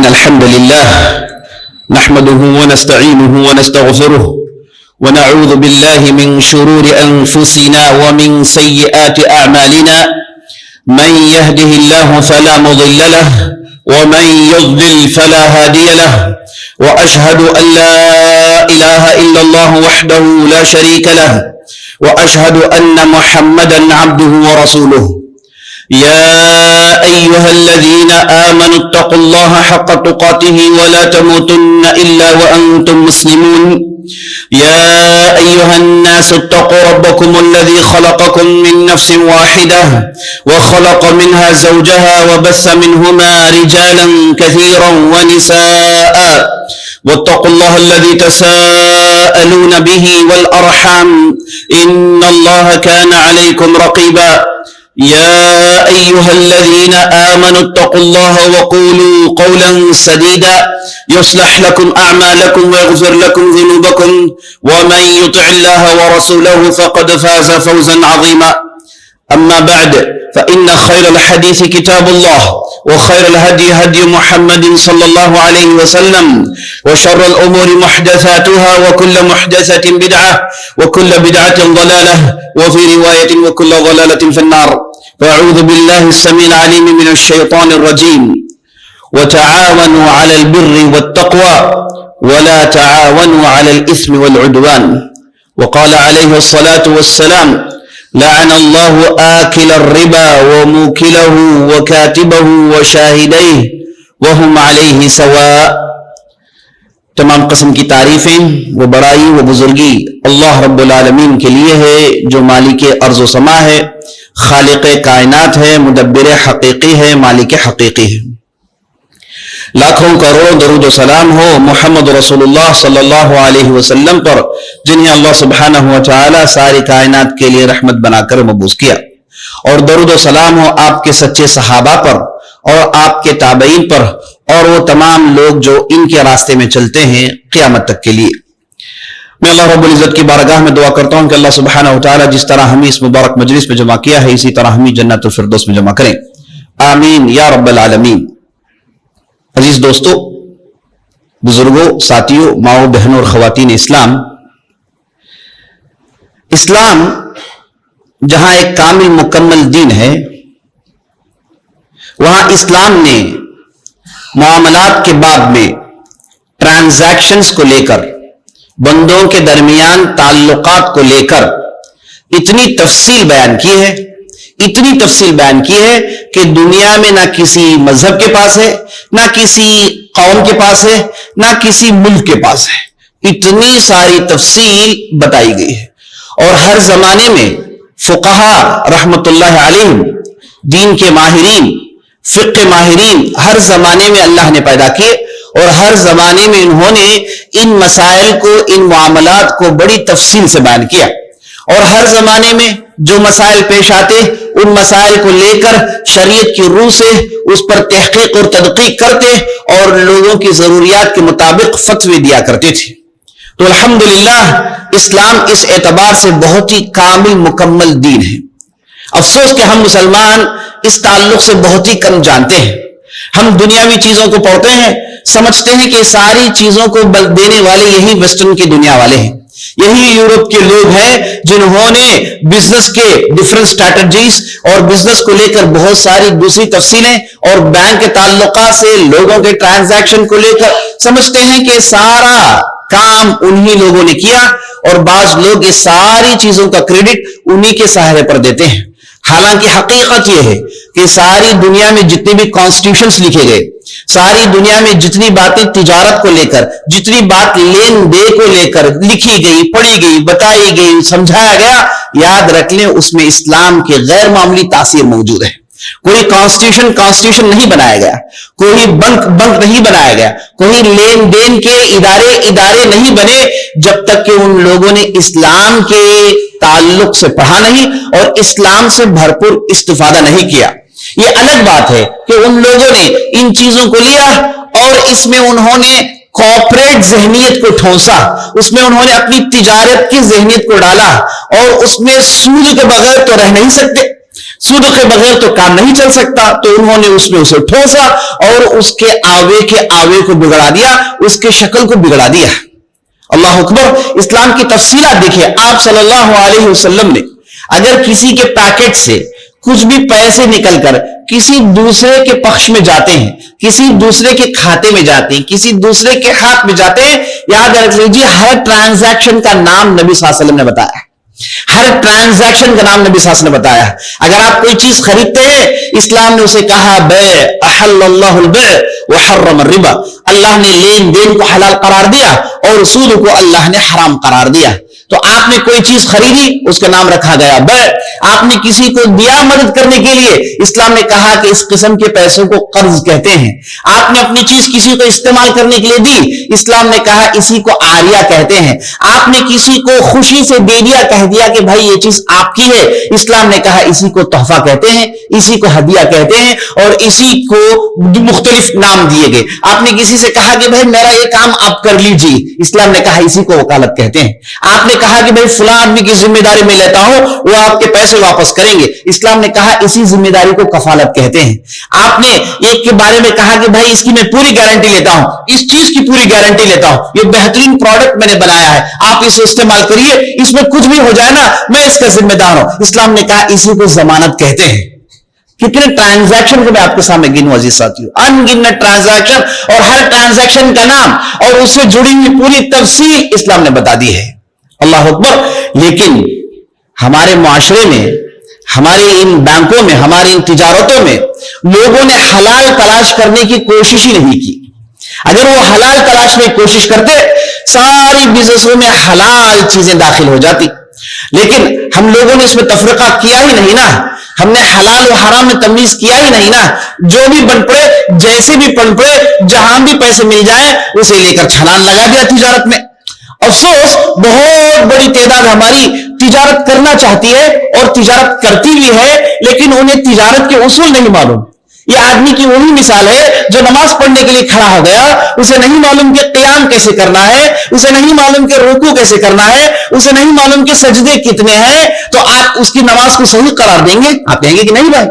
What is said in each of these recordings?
إن الحمد لله نحمده ونستعينه ونستغفره ونعوذ بالله من شرور أنفسنا ومن سيئات أعمالنا من يهده الله فلا مضل له ومن يضلل فلا هادي له وأشهد أن لا إله إلا الله وحده لا شريك له وأشهد أن محمدا عبده ورسوله يا أيها الذين آمنوا اتقوا الله حق تقاته ولا تموتن إلا وأنتم مسلمون يا أيها الناس اتقوا ربكم الذي خلقكم من نفس واحدة وخلق منها زوجها وبث منهما رجالا كثيرا ونساء واتقوا الله الذي تساءلون به والأرحام إن الله كان عليكم رقيبا يا أيها الذين آمنوا اتقوا الله وقولوا قولا سديدا يصلح لكم أعمالكم ويغفر لكم ذنوبكم ومن يطع الله ورسوله فقد فاز فوزا عظيما أما بعد فإن خير الحديث كتاب الله وخير الهدي هدي محمد صلى الله عليه وسلم وشر الأمور محدثاتها وكل محدثة بدعة وكل بدعة ضلالة وفي رواية وكل ضلالة في النار فأعوذ بالله السميع العليم من الشيطان الرجيم وتعاونوا على البر والتقوى ولا تعاونوا على الإثم والعدوان وقال عليه الصلاة والسلام لعن الله آكل الربا وموكله وكاتبه وشاهديه وهم عليه سواء. تمام قسم کی تعریفیں و بڑائی و بزرگی اللہ رب العالمین کے لیے ہے جو مالک ارض و سما ہے، خالق کائنات ہے، مدبر حقیقی ہے، مالک حقیقی ہے. لاکھوں کروڑوں درود و سلام ہو محمد رسول اللہ صلی اللہ علیہ وسلم پر، جنہیں اللہ سبحانہ و تعالی ساری کائنات کے لیے رحمت بنا کر مبعوث کیا، اور درود و سلام ہو آپ کے سچے صحابہ پر اور آپ کے تابعین پر اور وہ تمام لوگ جو ان کے راستے میں چلتے ہیں قیامت تک کے لیے. میں اللہ رب العزت کی بارگاہ میں دعا کرتا ہوں کہ اللہ سبحانہ و تعالی جس طرح ہمیں اس مبارک مجلس میں جمع کیا ہے اسی طرح ہمیں جنت الفردوس میں جمع کریں، آمین یا رب العالمین. عزیز دوستو، بزرگوں، ساتھیوں، ماؤں، بہنوں اور خواتین اسلام، اسلام جہاں ایک کامل مکمل دین ہے، وہاں اسلام نے معاملات کے باب میں ٹرانزیکشنز کو لے کر، بندوں کے درمیان تعلقات کو لے کر اتنی تفصیل بیان کی ہے کہ دنیا میں نہ کسی مذہب کے پاس ہے، نہ کسی قوم کے پاس ہے، نہ کسی ملک کے پاس ہے. اتنی ساری تفصیل بتائی گئی ہے. اور ہر زمانے میں فقہا رحمت اللہ علیہم، دین کے ماہرین، فقہ ماہرین ہر زمانے میں اللہ نے پیدا کیے، اور ہر زمانے میں انہوں نے ان مسائل کو، ان معاملات کو بڑی تفصیل سے بیان کیا. اور ہر زمانے میں جو مسائل پیش آتے ان مسائل کو لے کر شریعت کی روح سے اس پر تحقیق اور تدقیق کرتے اور لوگوں کی ضروریات کے مطابق فتوے دیا کرتے تھے. تو الحمدللہ اسلام اس اعتبار سے بہت ہی کامل مکمل دین ہے. افسوس کہ ہم مسلمان اس تعلق سے بہت ہی کم جانتے ہیں. ہم دنیاوی چیزوں کو پڑھتے ہیں، سمجھتے ہیں کہ ساری چیزوں کو بل دینے والے یہی ویسٹرن کی دنیا والے ہیں، یہی یورپ کے لوگ ہیں جنہوں نے بزنس کے ڈیفرنٹ اسٹریٹجیز اور بزنس کو لے کر بہت ساری دوسری تفصیلیں اور بینک کے تعلقات سے لوگوں کے ٹرانزیکشن کو لے کر سمجھتے ہیں کہ سارا کام انہی لوگوں نے کیا، اور بعض لوگ اس ساری چیزوں کا کریڈٹ انہی کے سہارے پر دیتے ہیں. حالانکہ حقیقت یہ ہے کہ ساری دنیا میں جتنے بھی کانسٹیٹیوشنز لکھے گئے، ساری دنیا میں جتنی باتیں تجارت کو لے کر، جتنی بات لین دین کو لے کر لکھی گئی، پڑھی گئی، بتائی گئی، سمجھایا گیا، یاد رکھ لیں اس میں اسلام کے غیر معمولی تاثیر موجود ہے. کوئی کانسٹیٹیوشن نہیں بنایا گیا، کوئی بنک نہیں بنایا گیا، کوئی لین دین کے ادارے نہیں بنے جب تک کہ ان لوگوں نے اسلام کے تعلق سے پڑھا نہیں اور اسلام سے بھرپور استفادہ نہیں کیا. یہ الگ بات ہے کہ ان لوگوں نے ان چیزوں کو لیا اور اس میں انہوں نے کارپوریٹ ذہنیت کو ٹھونسا، اس میں انہوں نے اپنی تجارت کی ذہنیت کو ڈالا، اور اس میں سود کے بغیر تو رہ نہیں سکتے. سود کے بغیر تو کام نہیں چل سکتا، تو انہوں نے اس میں اسے ٹھوسا اور اس کے آوے کو بگڑا دیا، اس کے شکل کو بگڑا دیا۔ اللہ اکبر۔ اسلام کی تفصیلات دیکھیے، آپ صلی اللہ علیہ وسلم نے اگر کسی کے پیکٹ سے کچھ بھی پیسے نکل کر کسی دوسرے کے پخش میں جاتے ہیں، کسی دوسرے کے کھاتے میں جاتے ہیں، کسی دوسرے کے ہاتھ میں جاتے ہیں، یاد رکھ لیجیے ہر ٹرانزیکشن کا نام نبی صلی اللہ علیہ وسلم نے بتایا ہے۔ ہر ٹرانزیکشن کا نام نبی صلی اللہ علیہ وسلم نے بتایا ہے۔ اگر آپ کوئی چیز خریدتے ہیں، اسلام نے اسے کہا بیع، احل اللہ البیع وحرم الربا، اللہ نے لین دین کو حلال قرار دیا اور سود کو اللہ نے حرام قرار دیا۔ تو آپ نے کوئی چیز خریدی، اس کا نام رکھا گیا بیع۔ آپ نے کسی کو دیا مدد کرنے کے لیے، اسلام نے کہا کہ اس قسم کے پیسوں کو قرض کہتے ہیں۔ آپ نے اپنی چیز کسی کو استعمال کرنے کے لیے دی، اسلام نے کہا اسی کو عاریہ کہتے ہیں۔ آپ نے کسی کو خوشی سے دے دیا، کہہ دیا کہ بھائی یہ چیز آپ کی ہے، اسلام نے کہا اسی کو تحفہ کہتے ہیں، اسی کو ہدیہ کہتے ہیں، اور اسی کو مختلف نام دیے گئے۔ آپ نے کسی سے کہا کہ بھائی میرا یہ کام آپ کر لیجیے، اسلام نے کہا اسی کو وکالت کہتے ہیں۔ آپ نے کہا کہ بھائی فلاں آدمی کی ذمہ داری میں لیتا ہوں، وہ آپ کے پیسے واپس کریں گے، اسلام نے کہا اسی ذمہ داری کو کفالت کہتے ہیں۔ آپ نے ایک کے بارے میں کہا کہ بھائی اس کی میں پوری گارنٹی لیتا ہوں، اس چیز کی پوری گارنٹی لیتا ہوں، یہ بہترین پروڈکٹ میں نے بنایا ہے، آپ اسے استعمال کریے، اس میں کچھ بھی ہو جائے نا میں اس کا ذمہ دار ہوں، اسلام نے کہا اسی کو ضمانت کہتے ہیں۔ کتنے ٹرانزیکشن کو میں آپ کے سامنے گنوں عزیز ساتھیوں، ان گنت ٹرانزیکشن، اور ہر ٹرانزیکشن کا نام اور اس سے جڑی ہوئی پوری تفصیل اسلام نے بتا دی ہے۔ اللہ اکبر۔ لیکن ہمارے معاشرے میں، ہمارے ان بینکوں میں، ہماری ان تجارتوں میں لوگوں نے حلال تلاش کرنے کی کوشش ہی نہیں کی۔ اگر وہ حلال تلاش میں کوشش کرتے، ساری بزنسوں میں حلال چیزیں داخل ہو جاتی، لیکن ہم لوگوں نے اس میں تفرقہ کیا ہی نہیں نا، ہم نے حلال و حرام میں تمیز کیا ہی نہیں نا، جو بھی بن پڑے، جیسے بھی بن پڑے، جہاں بھی پیسے مل جائیں اسے لے کر چھلانگ لگا دیا تجارت میں۔ افسوس، بہت بڑی تعداد ہماری تجارت کرنا چاہتی ہے اور تجارت کرتی بھی ہے، لیکن انہیں تجارت کے اصول نہیں معلوم۔ یہ آدمی کی وہی مثال ہے جو نماز پڑھنے کے لیے کھڑا ہو گیا، اسے نہیں معلوم کہ قیام کیسے کرنا ہے، اسے نہیں معلوم کہ رکوع کیسے کرنا ہے، اسے نہیں معلوم کہ سجدے کتنے ہیں، تو آپ اس کی نماز کو صحیح قرار دیں گے؟ آپ کہیں گے کہ نہیں بھائی،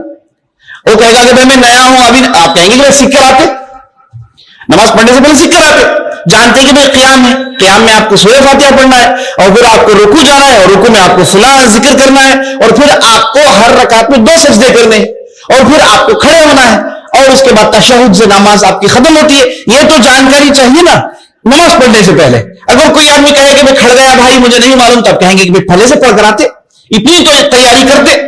وہ کہے گا کہ بھائی میں نیا ہوں ابھی، آپ کہیں گے کہ بھائی سیکھ کر آتے، نماز پڑھنے سے پہلے سیکھ کر آتے، جانتے کہ بھائی قیام ہے، قیام میں آپ کو سورہ فاتحہ پڑھنا ہے، اور پھر آپ کو رکوع جانا ہے، اور رکوع میں آپ کو فلاں ذکر کرنا ہے، اور پھر آپ کو ہر رکعت میں 2 سجدے کرنے ہیں، اور پھر آپ کو کھڑے ہونا ہے، اور اس کے بعد تشہد سے نماز آپ کی ختم ہوتی ہے۔ یہ تو جانکاری چاہیے نا نماز پڑھنے سے پہلے۔ اگر کوئی آدمی کہے کہ میں کھڑ گیا بھائی مجھے نہیں معلوم، تو آپ کہیں گے کہ پہلے سے پڑھ کر آتے، اتنی تو تیاری کرتے۔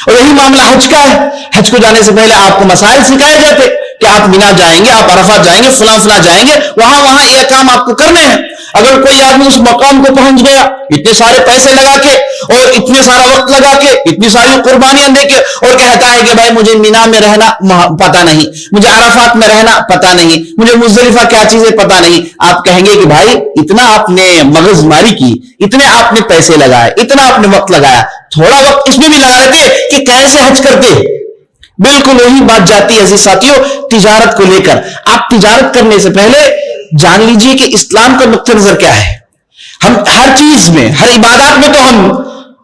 اور یہی معاملہ حج کا ہے، حج کو جانے سے پہلے آپ کو مسائل سکھائے جاتے کہ آپ مینا جائیں گے، آپ عرفات جائیں گے، فلاں جائیں گے، وہاں یہ کام آپ کو کرنے ہیں۔ اگر کوئی آدمی اس مقام کو پہنچ گیا، اتنے سارے پیسے لگا کے اور اتنے سارا وقت لگا کے، اتنی ساری قربانیاں دے کے، اور کہتا ہے کہ بھائی مجھے مینا میں رہنا پتا نہیں، مجھے عرفات میں رہنا پتا نہیں، مجھے مزدلفہ کیا چیزیں پتا نہیں، آپ کہیں گے کہ بھائی اتنا آپ نے مغز ماری کی، اتنے آپ نے پیسے لگائے، اتنا آپ نے وقت لگایا، تھوڑا وقت اس میں بھی لگا لیتے کہ کیسے حج کرتے۔ بالکل وہی بات جاتی ہے عزیز ساتھیوں تجارت کو لے کر۔ آپ تجارت کرنے سے پہلے جان لیجئے کہ اسلام کا نقطہ نظر کیا ہے۔ ہم ہر چیز میں، ہر عبادات میں تو ہم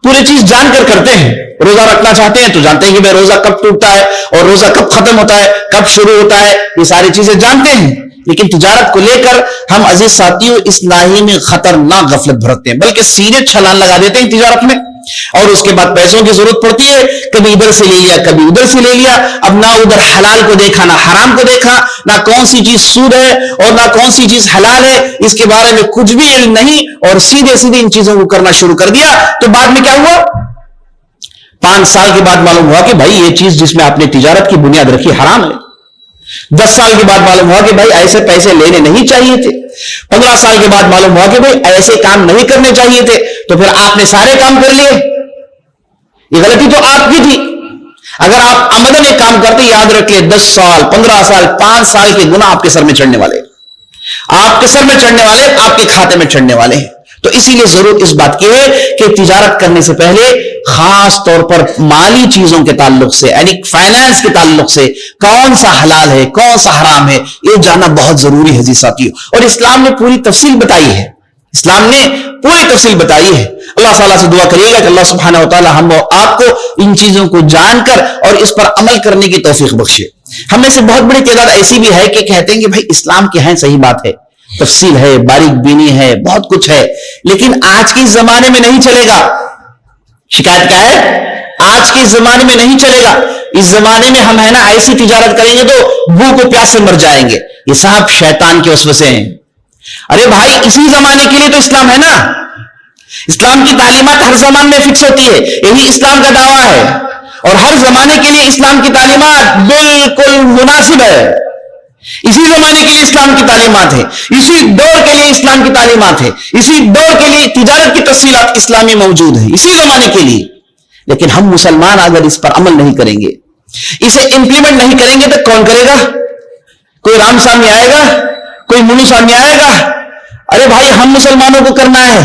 پوری چیز جان کر کرتے ہیں۔ روزہ رکھنا چاہتے ہیں تو جانتے ہیں کہ روزہ کب ٹوٹتا ہے اور روزہ کب ختم ہوتا ہے، کب شروع ہوتا ہے، یہ ساری چیزیں جانتے ہیں۔ لیکن تجارت کو لے کر ہم عزیز ساتھیوں اس ناحیے میں خطرناک غفلت برتتے ہیں، بلکہ سیدھے چھلانگ لگا دیتے ہیں تجارت میں، اور اس کے بعد پیسوں کی ضرورت پڑتی ہے، کبھی ادھر سے لے لیا کبھی ادھر سے لے لیا، اب نہ ادھر حلال کو دیکھا نہ حرام کو دیکھا، نہ کون سی چیز سود ہے اور نہ کون سی چیز حلال ہے، اس کے بارے میں کچھ بھی علم نہیں، اور سیدھے ان چیزوں کو کرنا شروع کر دیا۔ تو بعد میں کیا ہوا؟ 5 سال کے بعد معلوم ہوا کہ بھائی یہ چیز جس میں آپ نے تجارت کی بنیاد رکھی حرام ہے۔ 10 سال کے بعد معلوم ہوا کہ بھائی ایسے پیسے لینے نہیں چاہیے تھے۔ 15 سال کے بعد معلوم ہوا کہ بھائی ایسے کام نہیں کرنے چاہیے تھے، تو پھر آپ نے سارے کام کر لیے۔ یہ غلطی تو آپ کی تھی۔ اگر آپ عمدن ایک کام کرتے، یاد رکھیے 10 سال 15 سال 5 سال کے گناہ آپ کے سر میں چڑھنے والے، آپ کے سر میں چڑھنے والے، آپ کے کھاتے میں چڑھنے والے ہیں۔ تو اسی لیے ضرورت اس بات کی ہے کہ تجارت کرنے سے پہلے خاص طور پر مالی چیزوں کے تعلق سے، یعنی فائنانس کے تعلق سے کون سا حلال ہے کون سا حرام ہے، یہ جاننا بہت ضروری ہے عزیز ساتھیوں۔ اور اسلام نے پوری تفصیل بتائی ہے، اسلام نے پوری تفصیل بتائی ہے. اللہ تعالیٰ سے دعا کریے گا کہ اللہ سبحانہ و تعالیٰ ہم اور آپ کو ان چیزوں کو جان کر اور اس پر عمل کرنے کی توفیق بخشے. ہم میں سے بہت بڑی تعداد ایسی بھی ہے کہ کہتے ہیں کہ بھائی اسلام کے ہیں، صحیح بات ہے، تفصیل ہے، باریک بینی ہے، بہت کچھ ہے، لیکن آج کے زمانے میں نہیں چلے گا. شکایت کیا ہے؟ آج کے زمانے میں نہیں چلے گا. اس زمانے میں ہم ہے نا ایسی تجارت کریں گے تو بھوک و پیاس سے مر جائیں گے. یہ صاحب شیطان کے وسوسے ہیں. ارے بھائی اسی زمانے کے لیے تو اسلام ہے نا. اسلام کی تعلیمات ہر زمان میں فکس ہوتی ہے، یہی اسلام کا دعویٰ ہے، اور ہر زمانے کے لیے اسلام کی تعلیمات بالکل مناسب ہے. اسی زمانے کے لیے اسلام کی تعلیمات ہے، اسی دور کے لیے اسلام کی تعلیمات ہے، اسی دور کے لیے تجارت کی تفصیلات اسلامی موجود ہیں، اسی زمانے کے لیے. لیکن ہم مسلمان اگر اس پر عمل نہیں کریں گے، اسے امپلیمنٹ نہیں کریں گے تو کون کرے گا؟ کوئی رام سامنے آئے گا؟ کوئی منو سامنے آئے گا؟ ارے بھائی ہم مسلمانوں کو کرنا ہے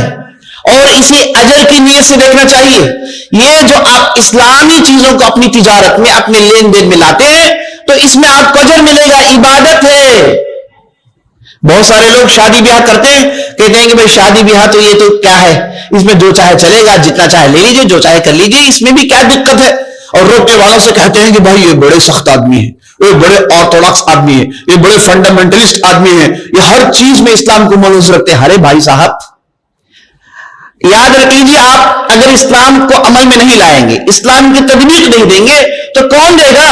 اور اسی اجر کی نیت سے دیکھنا چاہیے. یہ جو آپ اسلامی چیزوں کو اپنی تجارت میں، اپنے لین دین میں لاتے ہیں تو اس میں آپ کو اجر ملے گا، عبادت ہے. بہت سارے لوگ شادی بیاہ کرتے ہیں، کہتے ہیں کہ بھائی شادی بیاہ تو یہ تو کیا ہے، اس میں جو چاہے چلے گا، جتنا چاہے لے لیجئے، جو چاہے کر لیجئے، اس میں بھی کیا دقت ہے. اور روکنے والوں سے کہتے ہیں کہ بھائی یہ بڑے سخت آدمی ہیں، یہ بڑے آرتھوڈاکس آدمی ہیں، یہ بڑے فنڈامنٹلسٹ آدمی ہیں، یہ ہر چیز میں اسلام کو ملوث رکھتے ہیں. ارے بھائی صاحب یاد رکھ لیجیے، آپ اگر اسلام کو عمل میں نہیں لائیں گے، اسلام کی تطبیق نہیں دیں گے تو کون دے گا؟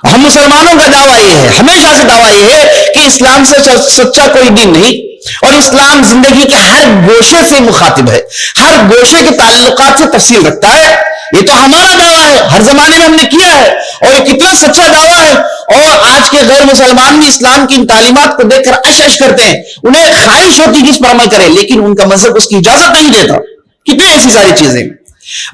ہم مسلمانوں کا دعویٰ یہ ہے، ہمیشہ سے دعویٰ یہ ہے کہ اسلام سے سچا کوئی دین نہیں، اور اسلام زندگی کے ہر گوشے سے مخاطب ہے، ہر گوشے کے تعلقات سے تفصیل رکھتا ہے. یہ تو ہمارا دعویٰ ہے، ہر زمانے میں ہم نے کیا ہے، اور یہ کتنا سچا دعویٰ ہے. اور آج کے غیر مسلمان بھی اسلام کی ان تعلیمات کو دیکھ کر اش کرتے ہیں، انہیں خواہش ہوتی کہ اس پر عمل کریں، لیکن ان کا مذہب اس کی اجازت نہیں دیتا. کتنی ایسی ساری چیزیں.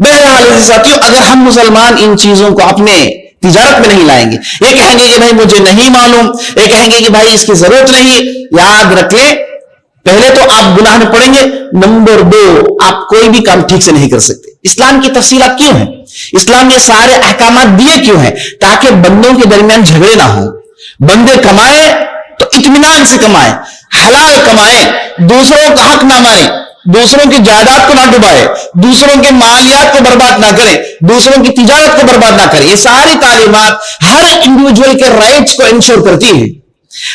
بہرحال ساتھیوں، اگر ہم مسلمان ان چیزوں کو اپنے تجارت میں نہیں لائیں گے، یہ کہیں گے کہ بھائی مجھے نہیں معلوم، یہ کہیں گے کہ بھائی اس کی ضرورت نہیں. یاد رکھ لیں، پہلے تو آپ گناہ میں پڑیں گے، نمبر 2 آپ کوئی بھی کام ٹھیک سے نہیں کر سکتے. اسلام کی تفصیلات کیوں ہیں؟ اسلام نے سارے احکامات دیے کیوں ہیں؟ تاکہ بندوں کے درمیان جھگڑے نہ ہوں. بندے کمائیں تو اطمینان سے کمائیں، حلال کمائیں، دوسروں کا حق نہ ماریں، دوسروں کی جائیداد کو نہ ڈبائے، دوسروں کے مالیات کو برباد نہ کریں، دوسروں کی تجارت کو برباد نہ کریں. یہ ساری تعلیمات ہر انڈیویجول کے رائٹس کو انشور کرتی ہیں،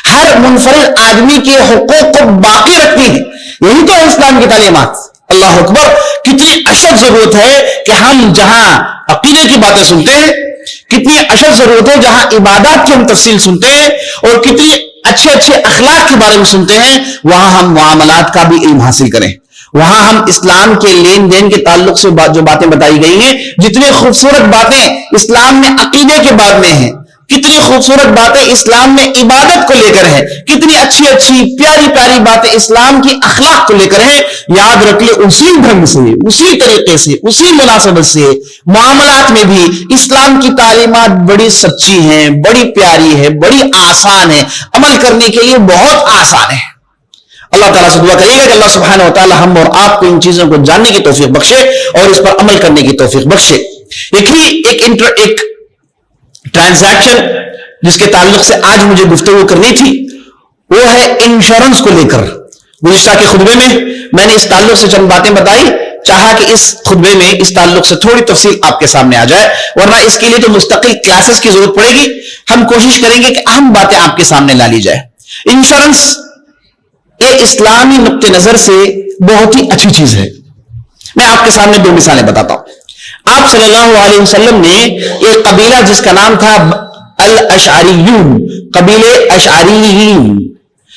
ہر منفرد آدمی کے حقوق کو باقی رکھتی ہیں. یہی تو ہے اسلام کی تعلیمات. اللہ اکبر، کتنی اشد ضرورت ہے کہ ہم جہاں عقیدے کی باتیں سنتے ہیں، کتنی اشد ضرورت ہے جہاں عبادات کی ہم تفصیل سنتے ہیں، اور کتنی اچھے اخلاق کے بارے میں سنتے ہیں، وہاں ہم معاملات کا بھی علم حاصل کریں. وہاں ہم اسلام کے لین دین کے تعلق سے جو باتیں بتائی گئی ہیں، جتنی خوبصورت باتیں اسلام میں عقیدے کے بعد میں ہیں، کتنی خوبصورت باتیں اسلام میں عبادت کو لے کر ہیں، کتنی اچھی پیاری باتیں اسلام کی اخلاق کو لے کر ہیں. یاد رکھ لیں، اسی ڈھنگ سے، اسی طریقے سے، اسی مناسبت سے معاملات میں بھی اسلام کی تعلیمات بڑی سچی ہیں، بڑی پیاری ہے، بڑی آسان ہے، عمل کرنے کے لیے بہت آسان ہے. اللہ تعالیٰ سے دعا کریے گا کہ اللہ سبحانہ و تعالیٰ ہم اور آپ کو ان چیزوں کو جاننے کی توفیق بخشے اور اس پر عمل کرنے کی توفیق بخشے. ایک ٹرانزیکشن جس کے تعلق سے آج مجھے گفتگو کرنی تھی، وہ ہے انشورنس کو لے کر. گزشتہ کے خطبے میں نے اس تعلق سے چند باتیں بتائی، چاہا کہ اس خطبے میں اس تعلق سے تھوڑی تفصیل آپ کے سامنے آ جائے، ورنہ اس کے لیے تو مستقل کلاسز کی ضرورت پڑے گی. ہم کوشش کریں گے کہ اہم باتیں آپ کے سامنے لا لی جائے. انشورنس یہ اسلامی نقطہ نظر سے بہت ہی اچھی چیز ہے. میں آپ کے سامنے 2 مثالیں بتاتا ہوں. آپ صلی اللہ علیہ وسلم نے ایک قبیلہ جس کا نام تھا الاشعریون، قبیلے اشعریین،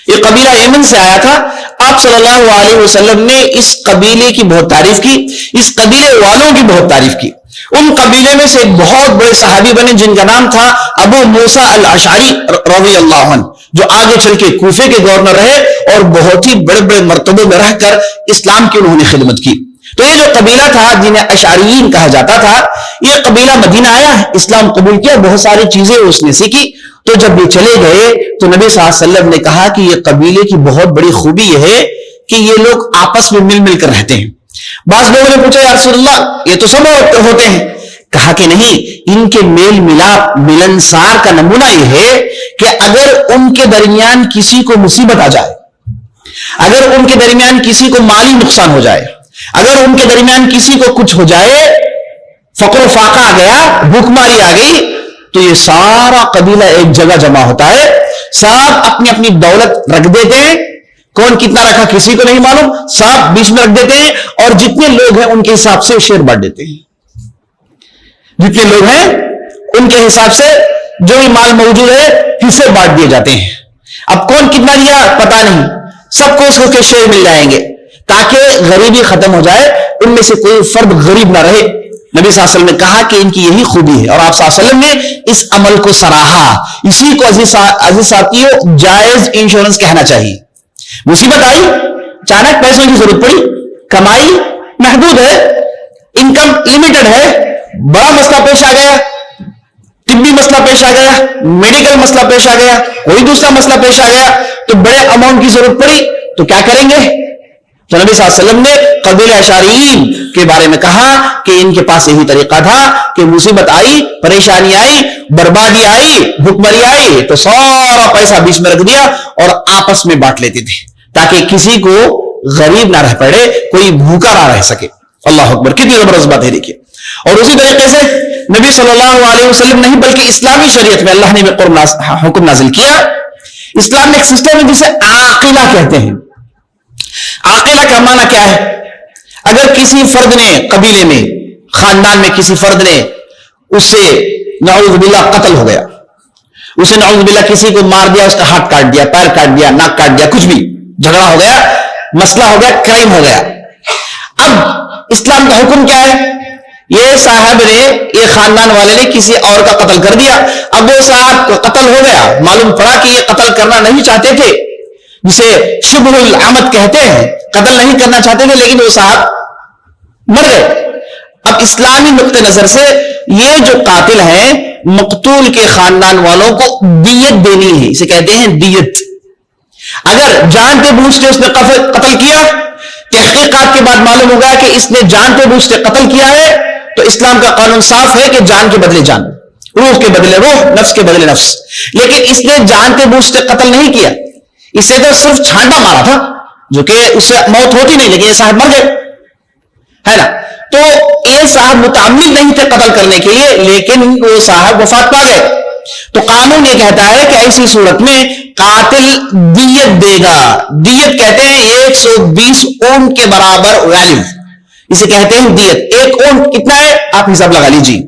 یہ قبیلہ یمن سے آیا تھا. آپ صلی اللہ علیہ وسلم نے اس قبیلے کی بہت تعریف کی، اس قبیلے والوں کی بہت تعریف کی. ان قبیلے میں سے ایک بہت بڑے صحابی بنے جن کا نام تھا ابو موسیٰ الاشعری رضی اللہ عنہ، جو آگے چل کے کوفے کے گورنر رہے اور بہت ہی بڑے بڑے مرتبوں میں رہ کر اسلام کی انہوں نے خدمت کی. تو یہ جو قبیلہ تھا جنہیں اشعریین کہا جاتا تھا، یہ قبیلہ مدینہ آیا، اسلام قبول کیا، بہت ساری چیزیں اس نے سیکھی. تو جب یہ چلے گئے تو نبی صلی اللہ علیہ وسلم نے کہا کہ یہ قبیلے کی بہت بڑی خوبی یہ ہے کہ یہ لوگ آپس میں مل مل کر رہتے ہیں. بعض لوگوں نے پوچھا یا رسول اللہ یہ تو سب ہوتے ہیں. کہا کہ نہیں، ان کے میل ملاپ ملنسار کا نمونہ یہ ہے کہ اگر ان کے درمیان کسی کو مصیبت آ جائے، اگر ان کے درمیان کسی کو مالی نقصان ہو جائے، اگر ان کے درمیان کسی کو کچھ ہو جائے، فقر و فاقہ آ گیا، بھوک ماری آ گئی، تو یہ سارا قبیلہ ایک جگہ جمع ہوتا ہے، سب اپنی اپنی دولت رکھ دیتے ہیں، کون کتنا رکھا کسی کو نہیں معلوم، سب بیچ میں رکھ دیتے ہیں، اور جتنے لوگ ہیں ان کے حساب سے شیئر بانٹ دیتے ہیں، جتنے لوگ ہیں ان کے حساب سے جو بھی مال موجود ہے حصے بانٹ دیے جاتے ہیں۔ اب کون کتنا دیا پتا نہیں، سب کو اس کے شیئر مل جائیں گے تاکہ غریبی ختم ہو جائے، ان میں سے کوئی فرد غریب نہ رہے۔ نبی صلی اللہ علیہ وسلم نے کہا کہ ان کی یہی خوبی ہے، اور آپ صلی اللہ علیہ وسلم نے اس عمل کو سراہا۔ اسی کو عزیز ساتھیوں جائز انشورنس کہنا چاہیے۔ مصیبت آئی، اچانک پیسوں کی ضرورت پڑی، کمائی محدود ہے، انکم لمیٹڈ ہے، بڑا مسئلہ پیش آ گیا، طبی مسئلہ پیش آ گیا، میڈیکل مسئلہ پیش آ گیا، کوئی دوسرا مسئلہ پیش آ گیا، تو بڑے اماؤنٹ کی ضرورت پڑی، تو کیا کریں گے؟ تو نبی صلی اللہ علیہ وسلم نے قبیلہ اشعریین کے بارے میں کہا کہ ان کے پاس یہی طریقہ تھا کہ مصیبت آئی، پریشانی آئی، بربادی آئی، بھوکمری آئی، تو سارا پیسہ بیچ میں رکھ دیا اور آپس میں بانٹ لیتے تھے تاکہ کسی کو غریب نہ رہ پڑے، کوئی بھوکا نہ رہ سکے۔ اللہ اکبر، کتنی زبردست بات ہے دیکھیے۔ اور اسی طریقے سے نبی صلی اللہ علیہ وسلم نہیں بلکہ اسلامی شریعت میں اللہ نے حکم نازل کیا۔ اسلام میں ایک سسٹم ہے جسے عاقلہ کہتے ہیں۔ عاقلہ کا معنی کیا ہے؟ اگر کسی فرد نے قبیلے میں، خاندان میں کسی فرد نے اس سے نعوذ باللہ قتل ہو گیا، اسے نعوذ باللہ کسی کو مار دیا، اس کا ہاتھ کاٹ دیا، پیر کاٹ دیا، ناک کاٹ دیا، کچھ بھی جھگڑا ہو گیا، مسئلہ ہو گیا، کرائم ہو گیا، اب اسلام کا حکم کیا ہے؟ یہ صاحب نے، یہ خاندان والے نے کسی اور کا قتل کر دیا، اب وہ صاحب کا قتل ہو گیا، معلوم پڑا کہ یہ قتل کرنا نہیں چاہتے تھے، جسے شبہ العمد کہتے ہیں، قتل نہیں کرنا چاہتے تھے لیکن وہ صاحب مر گئے۔ اب اسلامی نقطہ نظر سے یہ جو قاتل ہیں، مقتول کے خاندان والوں کو دیت دینی ہے، اسے کہتے ہیں دیت۔ اگر جانتے بوجھتے اس نے قتل کیا، تحقیقات کے بعد معلوم ہوگا کہ اس نے جانتے بوجھتے قتل کیا ہے، تو اسلام کا قانون صاف ہے کہ جان کے بدلے جان، روح کے بدلے روح، نفس کے بدلے نفس۔ لیکن اس نے جانتے بوجھتے قتل نہیں کیا، اس نے تو صرف چھانٹا مارا تھا، جو کہ اس سے موت ہوتی نہیں، لیکن یہ صاحب مر گئے، ہے نا؟ تو یہ صاحب متعمد نہیں تھے قتل کرنے کے لیے، لیکن وہ صاحب وفات پا گئے، تو قانون یہ کہتا ہے کہ ایسی صورت میں قاتل دیت دے گا۔ دیت کہتے ہیں 120 اونٹ کے برابر ویلیو، اسے کہتے ہیں دیت۔ ایک اونٹ کتنا ہے آپ حساب لگا لیجیے،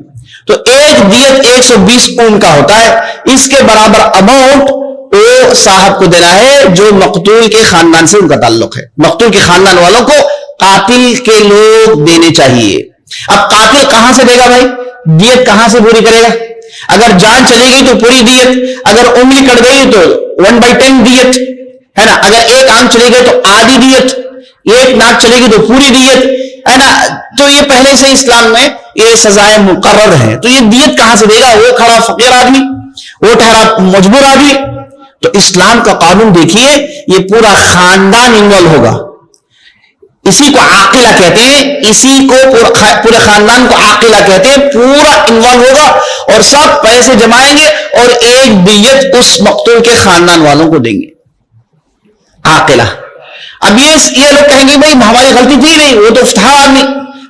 تو ایک دیت 120 اونٹ کا ہوتا ہے، اس کے برابر اماؤنٹ وہ صاحب کو دینا ہے جو مقتول کے خاندان سے ان کا تعلق ہے۔ مقتول کے خاندان والوں کو قاتل کے لوگ دینے چاہیے۔ اب قاتل کہاں سے دے گا بھائی؟ دیت کہاں سے پوری کرے گا؟ اگر جان چلے گی تو پوری دیت، اگر انگلی کٹ گئی تو 1/10 دیت، ہے نا؟ اگر ایک آنکھ چلی گئی تو آدھی دیت، ایک ناک چلے گی تو پوری دیت، ہے نا؟ تو یہ پہلے سے اسلام میں یہ سزائیں مقرر ہیں، تو یہ دیت کہاں سے دے گا؟ وہ کھڑا فقیر آدمی، وہ ٹھہرا مجبور آدمی۔ تو اسلام کا قانون دیکھیے، یہ پورا خاندان انوالو ہوگا، اسی کو عاقلہ کہتے ہیں، اسی کو پورے خاندان کو عاقلہ کہتے ہیں، پورا انوالو ہوگا اور سب پیسے جمائیں گے اور ایک دیت اس مقتول کے خاندان والوں کو دیں گے، عاقلہ۔ اب یہ لوگ کہیں گے بھائی ہماری غلطی تھی نہیں، وہ تو تھا آدمی،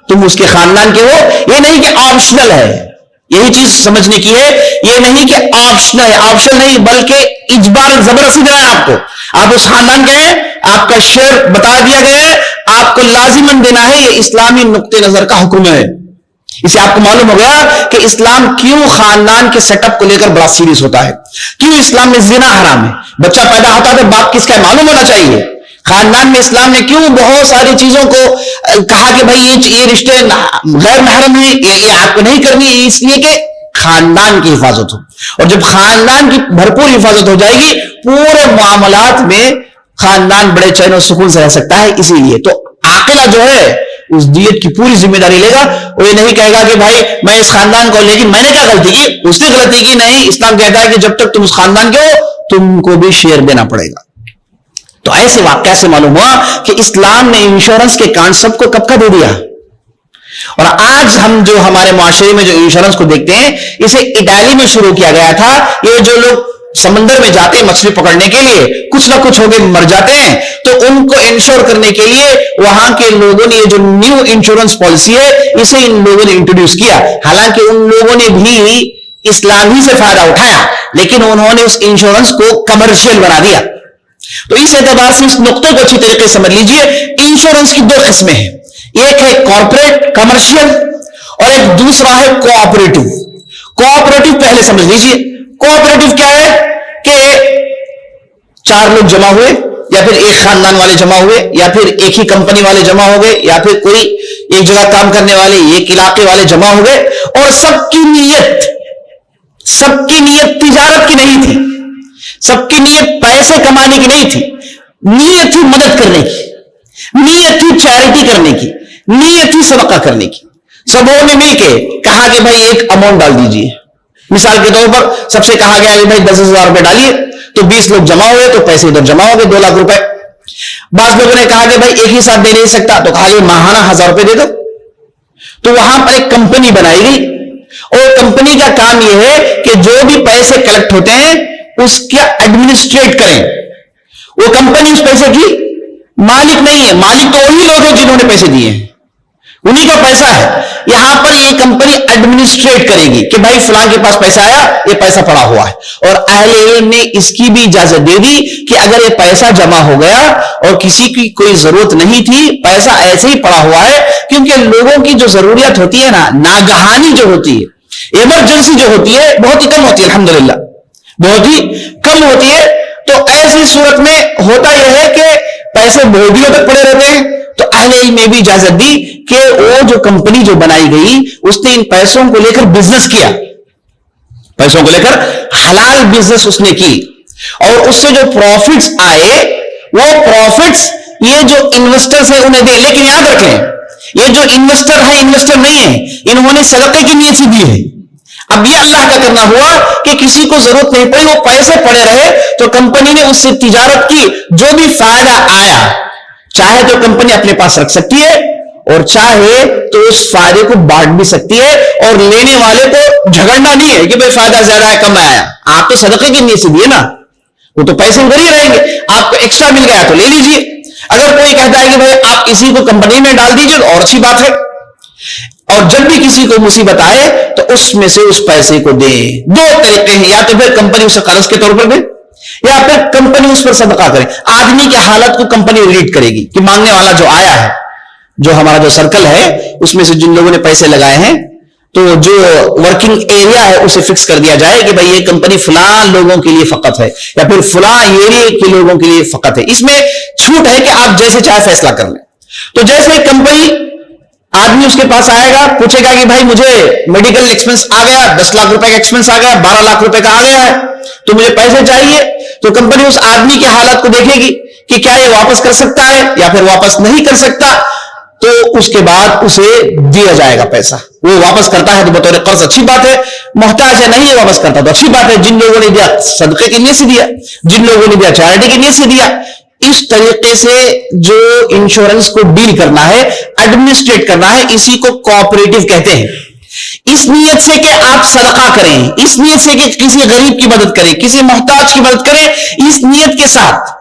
تم اس کے خاندان کے ہو۔ یہ نہیں کہ آپشنل ہے، یہی چیز سمجھنے کی ہے، یہ نہیں کہ آپشنل ہے، آپشنل نہیں بلکہ اجبار زبردستی دینا ہے آپ کو، آپ اس خاندان کے ہیں، آپ کا شیئر بتا دیا گیا ہے، آپ کو لازماً دینا ہے، یہ اسلامی نقطہ نظر کا حکم ہے۔ اسے آپ کو معلوم ہو گیا کہ اسلام کیوں خاندان کے سیٹ اپ کو لے کر بڑا سیریس ہوتا ہے، کیوں اسلام میں زنا حرام ہے، بچہ پیدا ہوتا ہے تو باپ کس کا ہے معلوم ہونا چاہیے۔ خاندان میں اسلام نے کیوں بہت ساری چیزوں کو کہا کہ بھائی یہ رشتے غیر محرم ہیں، یہ آپ کو نہیں کرنی ہے، اس لیے کہ خاندان کی حفاظت ہو، اور جب خاندان کی بھرپور حفاظت ہو جائے گی پورے معاملات میں خاندان بڑے چین و سکون سے رہ سکتا ہے۔ اسی لیے تو عاقلہ جو ہے اس دیت کی پوری ذمہ داری لے گا، وہ یہ نہیں کہے گا کہ بھائی میں اس خاندان کو، لیکن میں نے کیا غلطی کی، اس نے غلطی کی، نہیں، اسلام کہتا ہے کہ جب تک تم اس خاندان کے ہو تم کو بھی شیئر دینا پڑے گا۔ تو ایسے واقعہ سے معلوم ہوا کہ اسلام نے انشورنس کے کانسیپٹ کو کب کا دے دیا، اور آج ہم جو ہمارے معاشرے میں جو انشورنس کو دیکھتے ہیں، اسے اٹالی میں شروع کیا گیا تھا۔ یہ جو لوگ سمندر میں جاتے ہیں مچھلی پکڑنے کے لیے، کچھ نہ کچھ ہو کے مر جاتے ہیں، تو ان کو انشور کرنے کے لیے وہاں کے لوگوں نے یہ جو نیو انشورنس پالیسی ہے اسے ان لوگوں نے انٹروڈیوس کیا. حالانکہ ان لوگوں نے بھی اسلام ہی سے فائدہ اٹھایا لیکن انہوں نے اس انشورنس کو کمرشل بنا دیا. تو اس اعتبار سے اس نقطے کو اچھی طریقے سے سمجھ لیجئے. انشورنس کی دو قسمیں ہیں, ایک ہے کارپوریٹ کمرشل اور ایک دوسرا ہے کوآپریٹو. کوآپریٹو پہلے سمجھ لیجئے. کوآپریٹو کیا ہے کہ 4 لوگ جمع ہوئے یا پھر ایک خاندان والے جمع ہوئے یا پھر ایک ہی کمپنی والے جمع ہو گئے یا پھر کوئی ایک جگہ کام کرنے والے ایک علاقے والے جمع ہو گئے اور سب کی نیت تجارت کی نہیں تھی, سب کی نیت پیسے کمانے کی نہیں تھی, نیت تھی مدد کرنے کی, نیت تھی چیریٹی کرنے کی, نیت تھی صدقہ کرنے کی. سبوں نے مل کے کہا کہ بھائی ایک اماؤنٹ ڈال دیجئے. مثال کے طور پر سب سے کہا گیا کہ بھائی 10,000 روپے ڈالیے, تو 20 لوگ جمع ہوئے تو پیسے ادھر جمع ہو گئے 2 لاکھ روپے. بعض لوگوں نے کہا کہ بھائی ایک ہی ساتھ دے نہیں سکتا تو کہا یہ ماہانہ 1,000 روپے دے دو. تو وہاں پر ایک کمپنی بنائی گئی اور کمپنی کا کام یہ ہے کہ جو بھی پیسے کلیکٹ ہوتے ہیں اس کا ایڈمنسٹریٹ کریں. وہ کمپنی اس پیسے کی مالک نہیں ہے, مالک تو وہی لوگ ہیں جنہوں نے پیسے دیے ہیں, انہی کا پیسہ ہے. یہاں پر یہ کمپنی ایڈمنسٹریٹ کرے گی کہ بھائی فلاں کے پاس پیسہ آیا, یہ پیسہ پڑا ہوا ہے. اور اہل علم نے اس کی بھی اجازت دے دی کہ اگر یہ پیسہ جمع ہو گیا اور کسی کی کوئی ضرورت نہیں تھی, پیسہ ایسے ہی پڑا ہوا ہے, کیونکہ لوگوں کی جو ضروریات ہوتی ہے نا, ناگہانی جو ہوتی ہے, ایمرجنسی جو ہوتی ہے بہت ہی کم ہوتی ہے, الحمدللہ بہت ہی کم ہوتی ہے. تو ایسی صورت میں ہوتا یہ ہے کہ پیسے بہت دنوں تک پڑے رہتے ہیں. تو اہل علم نے بھی اجازت دی کہ وہ جو کمپنی جو بنائی گئی اس نے ان پیسوں کو لے کر بزنس کیا, پیسوں کو لے کر حلال بزنس اس نے کی, اور اس سے جو پروفٹس آئے وہ پروفٹس یہ جو انویسٹرز ہیں انہیں دے. لیکن یاد رکھیں یہ جو انویسٹر ہے انویسٹر نہیں ہے, انہوں نے صدقے کی نیت سے دی ہے. اب یہ اللہ کا کرنا ہوا کہ کسی کو ضرورت نہیں پڑی, وہ پیسے پڑے رہے تو کمپنی نے اس سے تجارت کی. جو بھی فائدہ آیا چاہے تو کمپنی اپنے پاس رکھ سکتی ہے اور چاہے تو اس فائدے کو بانٹ بھی سکتی ہے, اور لینے والے کو جھگڑنا نہیں ہے کہ بھائی فائدہ زیادہ ہے کم آیا. آپ تو صدقے کی نیت سے دیے نا, وہ تو پیسے ادھر ہی رہیں گے. آپ کو ایکسٹرا مل گیا تو لے لیجئے. اگر کوئی کہتا ہے کہ بھائی آپ کسی کو کمپنی میں ڈال دیجئے تو اور اچھی بات ہے, اور جب بھی کسی کو مصیبت آئے تو اس میں سے اس پیسے کو دے. 2 طریقے ہیں, یا تو پھر کمپنی اسے قرض کے طور پر دے یا پھر کمپنی اس پر صدقہ کرے. آدمی کی حالت کو کمپنی ریڈ کرے گی کہ مانگنے والا جو آیا ہے, جو ہمارا جو سرکل ہے اس میں سے جن لوگوں نے پیسے لگائے ہیں تو جو ورکنگ ایریا ہے اسے فکس کر دیا جائے کہ بھائی یہ کمپنی فلاں لوگوں کے لیے فقط ہے یا پھر فلاں ایریا کے لوگوں کے لیے فقط ہے. اس میں چھوٹ ہے کہ آپ جیسے چاہے فیصلہ کر لیں. تو جیسے کمپنی آدمی اس کے پاس آئے گا, پوچھے گا کہ بھائی مجھے میڈیکل ایکسپنس آ گیا, 10 لاکھ روپے کا ایکسپنس آ گیا, 12 لاکھ روپے کا آ گیا ہے, تو مجھے پیسے چاہیے. تو کمپنی اس آدمی کی حالت کو دیکھے گی کہ کیا یہ واپس کر سکتا ہے یا پھر واپس نہیں کر سکتا, تو اس کے بعد اسے دیا جائے گا پیسہ. وہ واپس کرتا ہے تو بطور قرض اچھی بات ہے, محتاج ہے نہیں واپس کرتا تو اچھی بات ہے. جن لوگوں نے دیا صدقے کی نیت سے دیا, جن لوگوں نے دیا چیریٹی کی نیت سے دیا. اس طریقے سے جو انشورنس کو ڈیل کرنا ہے, ایڈمنسٹریٹ کرنا ہے, اسی کو کوآپریٹو کہتے ہیں. اس نیت سے کہ آپ صدقہ کریں, اس نیت سے کہ کسی غریب کی مدد کریں, کسی محتاج کی مدد کریں, اس نیت کے ساتھ,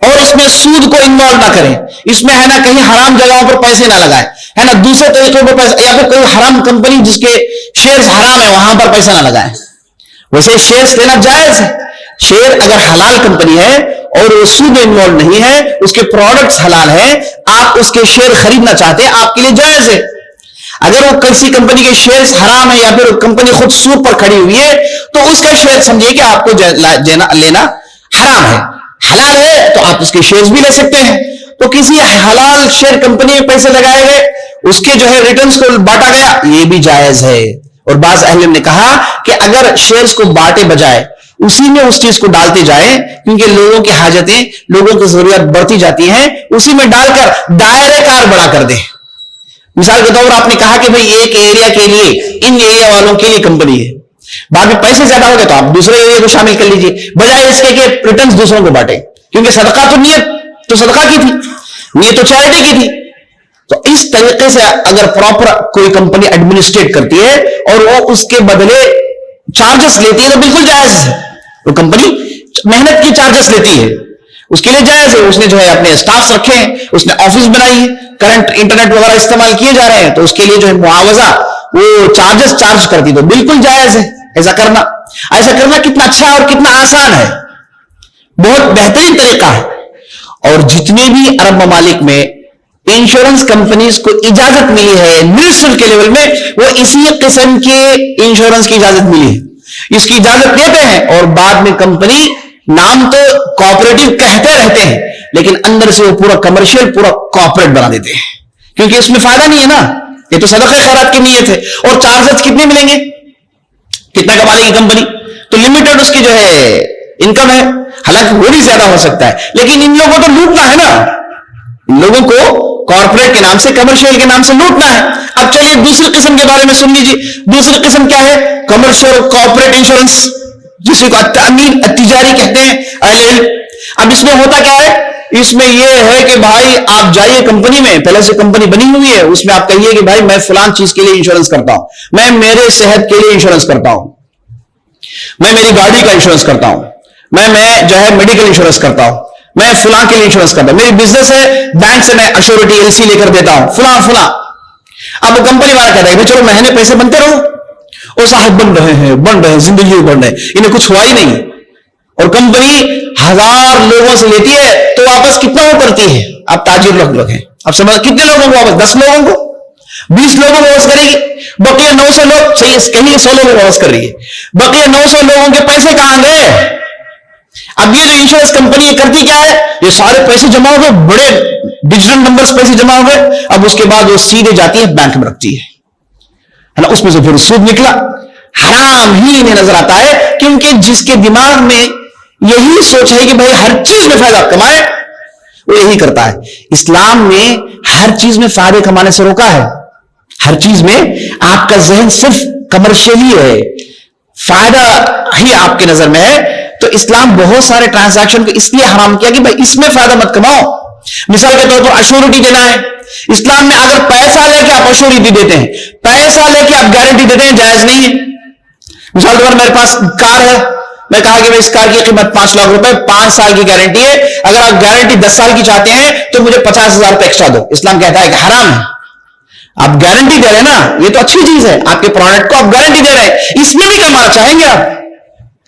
اور اس میں سود کو انوالو نہ کریں. اس میں ہے نا کہیں حرام جگہوں پر پیسے نہ لگائیں, ہے نا دوسرے طریقوں پر پیسے, یا پھر کوئی حرام کمپنی جس کے شیئرز حرام ہے وہاں پر پیسہ نہ لگائیں. ویسے شیئرز لینا جائز ہے. شیئر اگر حلال کمپنی ہے اور وہ سود انوالو نہیں ہے, اس کے پروڈکٹس حلال ہیں, آپ اس کے شیئر خریدنا چاہتے ہیں, آپ کے لیے جائز ہے. اگر وہ کسی کمپنی کے شیئرز حرام ہے یا پھر کمپنی خود سود پر کھڑی ہوئی ہے تو اس کا شیئر سمجھیے کہ آپ کو لینا حرام ہے. حلال ہے تو آپ اس کے شیئرز بھی لے سکتے ہیں. تو کسی حلال شیئر کمپنی میں پیسے لگائے گئے, اس کے جو ہے ریٹرنز کو بانٹا گیا, یہ بھی جائز ہے. اور بعض اہل علم نے کہا کہ اگر شیئرز کو بانٹے بجائے اسی میں اس چیز کو ڈالتے جائیں, کیونکہ لوگوں کی حاجتیں, لوگوں کی ضروریات بڑھتی جاتی ہیں, اسی میں ڈال کر دائرہ کار بڑا کر دیں. مثال کے طور پر آپ نے کہا کہ بھئی ایک ایریا کے لیے, ان ایریا والوں کے لیے کمپنی ہے, بعد میں پیسے زیادہ ہو گئے تو آپ دوسرے ایریا کو شامل کر لیجئے, بجائے اس کے کہ ریٹرنز دوسروں کو بانٹیں, کیونکہ صدقہ تو نیت تو صدقہ کی تھی, نیت تو چیریٹی کی تھی. تو اس طریقے سے اگر پراپر کوئی کمپنی ایڈمنسٹریٹ کرتی ہے اور وہ اس کے بدلے چارجز لیتی ہے تو بالکل جائز ہے. وہ کمپنی محنت کی چارجز لیتی ہے, اس کے لیے جائز ہے. اس نے جو ہے اپنے اسٹاف رکھے ہیں, اس نے آفس بنائی ہے, کرنٹ انٹرنیٹ وغیرہ استعمال کیے جا رہے ہیں, تو اس کے لیے جو ہے معاوضہ وہ چارج کرتی, تو بالکل جائز ہے ایسا کرنا. ایسا کرنا کتنا اچھا اور کتنا آسان ہے, بہت بہترین طریقہ ہے. اور جتنے بھی عرب ممالک میں انشورنس کمپنیز کو اجازت ملی ہے منسٹر کے لیول میں, وہ اسی قسم کے انشورنس کی اجازت ملی ہے. اس کی اجازت دیتے ہیں اور بعد میں کمپنی نام تو کوآپریٹو کہتے رہتے ہیں, لیکن اندر سے وہ پورا کمرشل, پورا کوآپریٹ بنا دیتے ہیں, کیونکہ اس میں فائدہ نہیں ہے نا, یہ تو صدقہ خیرات کی نیت ہے. اور چارجز کتنے ملیں گے, کتنا کمانے کی کمپنی, تو لمیٹڈ اس کی جو ہے انکم ہے, حالانکہ وہ بھی زیادہ ہو سکتا ہے, لیکن ان لوگوں کو تو لوٹنا ہے نا, ان لوگوں کو کارپوریٹ کے نام سے, کمرشل کے نام سے لوٹنا ہے. اب چلیے دوسری قسم کے بارے میں سن لیجیے. دوسری قسم کیا ہے, کمرشل کارپوریٹ انشورنس, جسے کو تامین تجاری کہتے ہیں. اب اس میں ہوتا کیا ہے, اس میں یہ ہے کہ بھائی آپ جائیے کمپنی میں, پہلے سے کمپنی بنی ہوئی ہے, اس میں آپ کہیے کہ بھائی میں فلان چیز کے لیے انشورنس کرتا ہوں, میں میرے صحت کے لیے انشورنس کرتا ہوں, میں میری گاڑی کا انشورنس کرتا ہوں, میں جو ہے میڈیکل انشورنس کرتا ہوں, میں فلاں کے لیے انشورنس کرتا ہوں, میری بزنس ہے, بینک سے میں ایشورٹی LC لے کر دیتا ہوں, فلاں. اب وہ کمپنی والا کہتا ہے کہ چلو مہینے پیسے بنتے رہو, اور صاحب بن رہے ہیں, زندگی بڑھ رہے ہیں, انہیں کچھ ہوا ہی نہیں. اور کمپنی 1000 لوگوں سے لیتی ہے تو واپس کتنا وہ کرتی ہے, اب تاجر لوگ ہیں, اب سمجھ کتنے لوگوں کو واپس, 10 لوگوں کو, 20 لوگوں کو واپس کرے گی, بقیہ 900 لوگ, صحیح کہیں 100 لوگوں کو واپس کر رہی ہے, بقیہ 900 لوگوں کے پیسے کہاں گئے. اب یہ جو انشورنس کمپنی کرتی کیا ہے, یہ سارے پیسے جمع ہو گئے, بڑے ڈیجیٹل نمبرز پیسے جمع ہو گئے, اب اس کے بعد وہ سیدھے جاتی ہے بینک میں رکھتی ہے نا, اس میں سے پھر سود نکلا, حرام ہی انہیں نظر آتا ہے, کیونکہ جس کے دماغ میں یہی سوچ ہے کہ بھائی ہر چیز میں فائدہ کمائے, وہ یہی کرتا ہے. اسلام نے ہر چیز میں فائدے کمانے سے روکا ہے, ہر چیز میں آپ کا ذہن صرف کمرشلی ہے, فائدہ ہی آپ کی نظر میں ہے, تو اسلام بہت سارے ٹرانزیکشن کو اس لیے حرام کیا کہ بھائی اس میں فائدہ مت کماؤ. مثال کے طور پر ایشورٹی دینا ہے, اسلام میں اگر پیسہ لے کے آپ ایشورٹی دیتے ہیں, پیسہ لے کے آپ گارنٹی دیتے ہیں, جائز نہیں ہے. مثال کے طور پر میرے پاس کار ہے, میں کہا کہ اس کار کی قیمت 5 لاکھ روپے, 5 سال کی گارنٹی ہے, اگر آپ گارنٹی 10 سال کی چاہتے ہیں تو مجھے 50,000 روپے ایکسٹرا دو. اسلام کہتا ہے کہ حرام ہے. آپ گارنٹی دے رہے ہیں نا, یہ تو اچھی چیز ہے, آپ کے پروڈکٹ کو آپ گارنٹی دے رہے ہیں, اس میں بھی کمانا چاہیں گے آپ,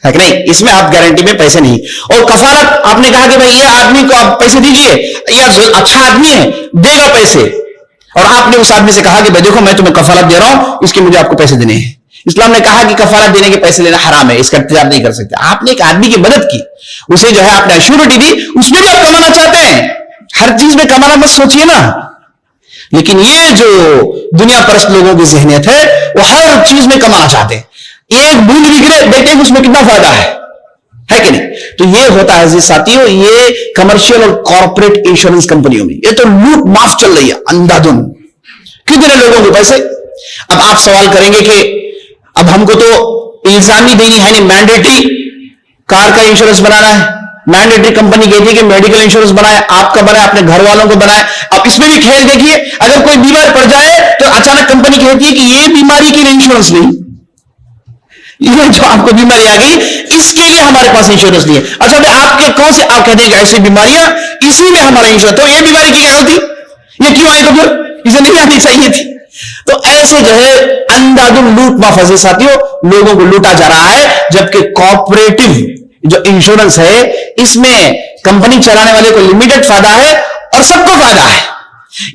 ہے کہ نہیں, اس میں آپ گارنٹی میں پیسے نہیں. اور کفالت, آپ نے کہا کہ بھائی یہ آدمی کو آپ پیسے دیجئے, یہ اچھا آدمی ہے, دے گا پیسے, اور آپ نے اس آدمی سے کہا کہ بھائی دیکھو میں تمہیں کفالت دے رہا ہوں, اس کے مجھے آپ کو پیسے دینے ہیں. اسلام نے کہا کہ کفالت دینے کے پیسے لینا حرام ہے, اس کا انتظار نہیں کر سکتے. آپ نے ایک آدمی کی مدد کی, اسے جو ہے آپ نے ایشورٹی دی, اس میں بھی آپ کمانا چاہتے ہیں. ہر چیز میں کمانا مت سوچئے نا. لیکن یہ جو دنیا پرست لوگوں کی ذہنیت ہے, وہ ہر چیز میں کمانا چاہتے ہیں. ایک بوند بھی گرے, دیکھتے ہیں اس میں کتنا فائدہ ہے کہ نہیں. تو یہ ہوتا ہے عزیز ساتھیوں, یہ کمرشل اور کارپوریٹ انشورنس کمپنیوں میں یہ تو لوٹ ماف چل رہی ہے اندھا دھن, کتنے لوگوں کے پیسے. اب آپ سوال کریں گے کہ اب ہم کو تو الزامی دینی ہے نہیں, مینڈیٹری کار کا انشورنس بنانا ہے, مینڈیٹری کمپنی کہتی ہے کہ میڈیکل انشورنس بنائے, آپ کا بنائے, اپنے گھر والوں کو بنائے. اب اس میں بھی کھیل دیکھیے, اگر کوئی بیمار پڑ جائے تو اچانک کمپنی کہتی ہے کہ یہ بیماری کے لیے انشورنس نہیں, یہ جو آپ کو بیماری آ گئی اس کے لیے ہمارے پاس انشورنس نہیں ہے. اچھا آپ کے کون سے, آپ کہتے ہیں کہ ایسی بیماریاں اسی میں ہمارا انشورنس, تو یہ بیماری کی کیا غلطی, یہ کیوں آئی, تو پھر اسے نہیں آنی چاہیے تھی. تو ایسے جو ہے اندھا دھن لوٹ ماف عزیز ساتھیوں لوگوں کو لوٹا جا رہا ہے. جبکہ کوآپریٹو جو انشورنس ہے, اس میں کمپنی چلانے والے کو لمیٹڈ فائدہ ہے اور سب کو فائدہ ہے.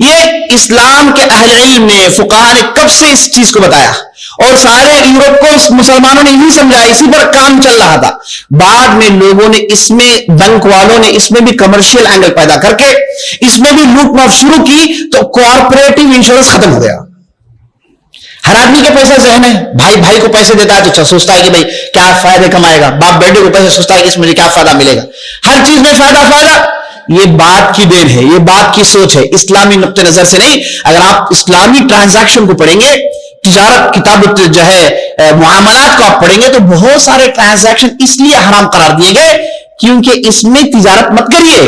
یہ اسلام کے اہل علم نے, فقہا نے کب سے اس چیز کو بتایا, اور سارے یورپ کو مسلمانوں نے یہی سمجھایا, اسی پر کام چل رہا تھا. بعد میں لوگوں نے اس میں, بینک والوں نے اس میں بھی کمرشل اینگل پیدا کر کے اس میں بھی لوٹ ماف شروع کی, تو کوآپریٹو انشورنس ختم ہو گیا. ہر آدمی کے پیسے ذہن ہے, بھائی کو پیسے دیتا ہے تو سوچتا ہے کہ بھائی کیا فائدے کمائے گا, باپ بیٹے کو پیسے سوچتا ہے کہ اس مجھے کیا فائدہ ملے گا, ہر چیز میں فائدہ. یہ بات کی دین ہے, یہ بات کی سوچ ہے, اسلامی نقطہ نظر سے نہیں. اگر آپ اسلامی ٹرانزیکشن کو پڑھیں گے, تجارت کتاب جو ہے معاملات کو آپ پڑھیں گے, تو بہت سارے ٹرانزیکشن اس لیے حرام قرار دیے گئے کیونکہ اس میں تجارت مت کریے,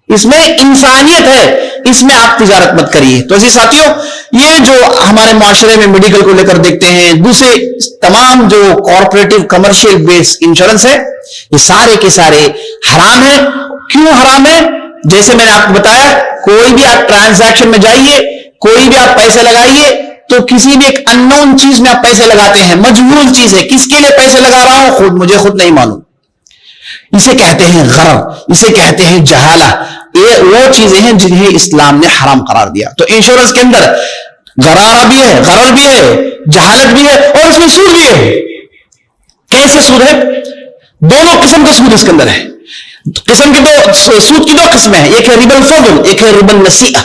اس میں انسانیت ہے, اس میں آپ تجارت مت کریے. تو ایسی ساتھیوں یہ جو ہمارے معاشرے میں میڈیکل کو لے کر دیکھتے ہیں, دوسرے تمام جو کارپوریٹو کمرشل بیس انشورنس ہے, یہ سارے کے سارے حرام ہیں, کیوں حرام ہے؟ جیسے میں نے آپ کو بتایا، کوئی بھی آپ ٹرانزیکشن میں جائیے، کوئی بھی آپ پیسے لگائیے تو کسی بھی ایک ان نون چیز میں آپ پیسے لگاتے ہیں، مجہول چیز ہے، کس کے لیے پیسے لگا رہا ہوں مجھے خود نہیں معلوم، اسے کہتے ہیں غرر، اسے کہتے ہیں جہالہ. یہ وہ چیزیں ہیں جنہیں اسلام نے حرام قرار دیا. تو انشورنس کے اندر غرارہ بھی ہے، غرر بھی ہے، جہالت بھی ہے، اور اس میں سود بھی ہے. کیسے سود ہے؟ دونوں قسم کا سود اس کے اندر ہے. سود کی دو قسمیں ہیں، ایک ہے ربا الفضل، ایک ہے ربا النسیئہ.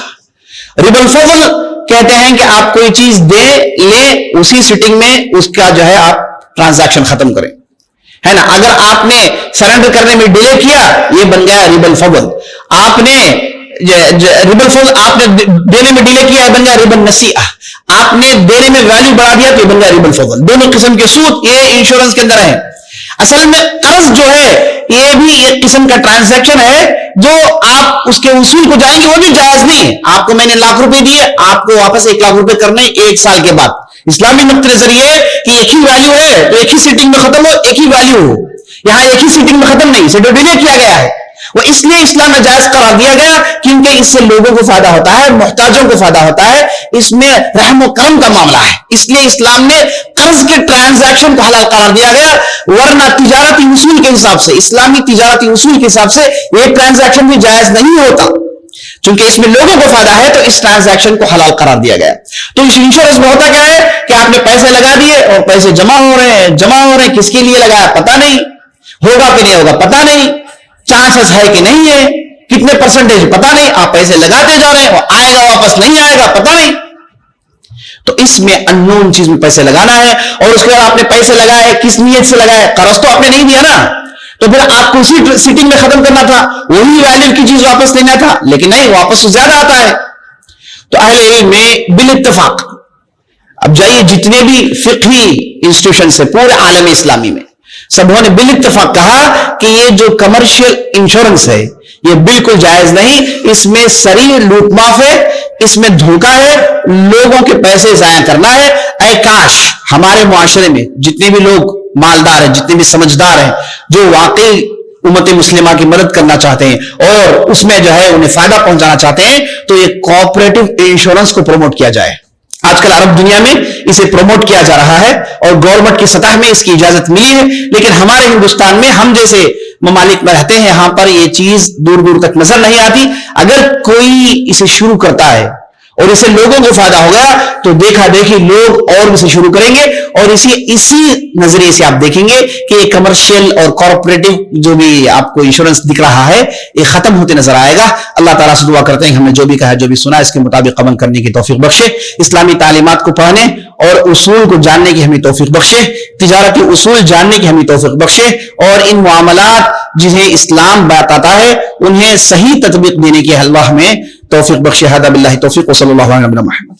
ربا الفضل کہتے ہیں کہ آپ کوئی چیز دے لیں، اسی سٹنگ میں اس کا جو ہے آپ ٹرانزیکشن ختم کریں، ہے نا. اگر آپ نے سرنڈر کرنے میں ڈیلے کیا، یہ بن گیا ربا الفضل. آپ نے ربا الفضل آپ نے دینے میں ڈیلے کیا، یہ بن گیا ربا النسیئہ. آپ نے دینے میں ویلیو بڑھا دیا تو یہ بن گیا ربا الفضل. دونوں قسم کے سود یہ انشورنس کے اندر ہے. اصل میں قرض جو ہے یہ بھی ایک قسم کا ٹرانزیکشن ہے، جو آپ اس کے اصول کو جائیں گے وہ بھی جائز نہیں ہے. آپ کو میں نے ₹1,00,000 دیے، آپ کو واپس ₹1,00,000 کرنے 1 سال کے بعد. اسلامی نقطۂ نظر یہ کہ ایک ہی ویلیو ہے تو ایک ہی سیٹنگ میں ختم ہو، ایک ہی ویلیو ہو. یہاں ایک ہی سیٹنگ میں ختم نہیں، جو ڈیلے کیا گیا ہے وہ اس لیے اسلام میں جائز قرار دیا گیا کیونکہ اس سے لوگوں کو فائدہ ہوتا ہے، محتاجوں کو فائدہ ہوتا ہے، اس میں رحم و کرم کا معاملہ ہے. اس لیے اسلام نے قرض کے ٹرانزیکشن کو حلال قرار دیا گیا. ورنہ تجارتی اصول کے حساب سے، اسلامی تجارتی اصول کے حساب سے یہ ٹرانزیکشن بھی جائز نہیں ہوتا. چونکہ اس میں لوگوں کو فائدہ ہے تو اس ٹرانزیکشن کو حلال قرار دیا گیا. تو اس انشورنس میں ہوتا کیا ہے کہ آپ نے پیسے لگا دیے اور پیسے جمع ہو رہے ہیں، کس کے لیے لگایا پتا نہیں، ہوگا کہ نہیں ہوگا پتا نہیں، چانسز ہے کہ نہیں ہے، کتنے پرسنٹیج پتا نہیں، آپ پیسے لگاتے جا رہے ہیں، اور آئے گا واپس نہیں آئے گا پتا نہیں. تو اس میں ان نون چیز میں پیسے لگانا ہے. اور اس کے بعد آپ نے پیسے لگائے، کس نیت سے لگائے؟ قرض تو آپ نے نہیں دیا نا، تو پھر آپ کو اسی سیٹنگ میں ختم کرنا تھا، وہی ویلیو کی چیز واپس لینا تھا، لیکن نہیں، واپس تو زیادہ آتا ہے. تو اہل علم میں بالاتفاق، اب جائیے جتنے بھی فقہی انسٹیٹیوشن سے پورے عالم اسلامی میں سبوں نے بالاتفاق کہا کہ یہ جو کمرشل انشورنس ہے یہ بالکل جائز نہیں. اس میں سری لوٹ ماف ہے، اس میں دھوکہ ہے، لوگوں کے پیسے ضائع کرنا ہے. اے کاش ہمارے معاشرے میں جتنے بھی لوگ مالدار ہیں، جتنے بھی سمجھدار ہیں، جو واقعی امت مسلمہ کی مدد کرنا چاہتے ہیں اور اس میں جو ہے انہیں فائدہ پہنچانا چاہتے ہیں، تو یہ کوآپریٹو انشورنس کو پروموٹ کیا جائے. آج کل عرب دنیا میں اسے پروموٹ کیا جا رہا ہے اور گورنمنٹ کی سطح میں اس کی اجازت ملی ہے. لیکن ہمارے ہندوستان میں، ہم جیسے ممالک میں رہتے ہیں، یہاں پر یہ چیز دور دور تک نظر نہیں آتی. اگر کوئی اسے شروع کرتا ہے اور اسے لوگوں کو فائدہ ہوگا تو دیکھا دیکھی لوگ اور اسے شروع کریں گے، اور اسی نظریے سے آپ دیکھیں گے کہ یہ کمرشل اور کارپوریٹو جو بھی آپ کو انشورنس دکھ رہا ہے یہ ختم ہوتے نظر آئے گا. اللہ تعالیٰ سے دعا کرتے ہیں کہ ہم نے جو بھی کہا، جو بھی سنا، اس کے مطابق عمل کرنے کی توفیق بخشے. اسلامی تعلیمات کو پڑھنے اور اصول کو جاننے کی ہمیں توفیق بخشے، تجارتی اصول جاننے کی ہمیں توفیق بخشے، اور ان معاملات جنہیں اسلام بتاتا ہے انہیں صحیح تطبیق دینے کی اللہ ہمیں توفیق بخشے. ھذا باللہ توفیق، وصلی اللہ علیہ وسلم.